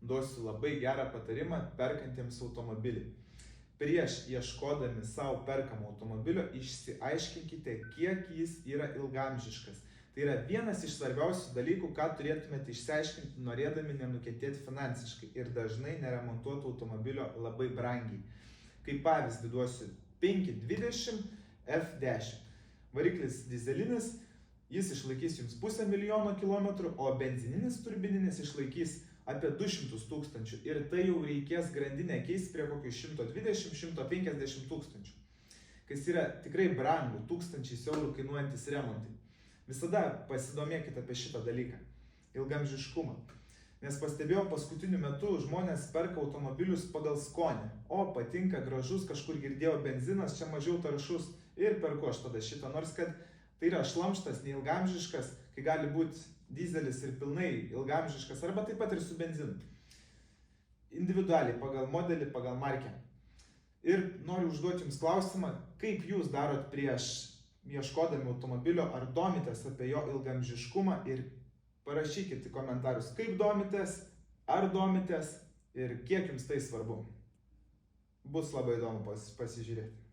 duosiu labai gerą patarimą perkantiems automobilį. Prieš ieškodami savo perkamo automobilio išsiaiškinkite, kiek jis yra ilgaamžiškas. Tai yra vienas iš svarbiausių dalykų, ką turėtumėte išsiaiškinti, norėdami nenukentėti finansiškai ir dažnai neremontuoto automobilio labai brangiai. Kaip pavyzdį duosiu 520 F10. Variklis dizelinis, jis išlaikys jums 500 000 km, o benzininis turbininis išlaikys apie 200 000 ir tai jau reikės grandinę keisti prie kokių 120–150 000, kas yra tikrai brangu, 1000 eurų kainuojantis remontai. Visada pasidomėkite apie šitą dalyką – ilgaamžiškumą. Nes pastebėjau, paskutiniu metu žmonės perka automobilius pagal skonį. O, patinka, gražus, kažkur girdėjau benzinas, čia mažiau taršus ir perku aš tada šitą. Nors kad tai yra šlamštas, neilgaamžiškas, kai gali būti dizelis ir pilnai ilgaamžiškas, arba taip pat ir su benzinu. Individualiai, pagal modelį, pagal markę. Ir noriu užduoti jums klausimą, kaip jūs darot prieš ieškodami automobilio, ar domitės apie jo ilgaamžiškumą ir parašykite į komentarus, kaip domitės, ar domitės ir kiek jums tai svarbu. Bus labai įdomu pasižiūrėti.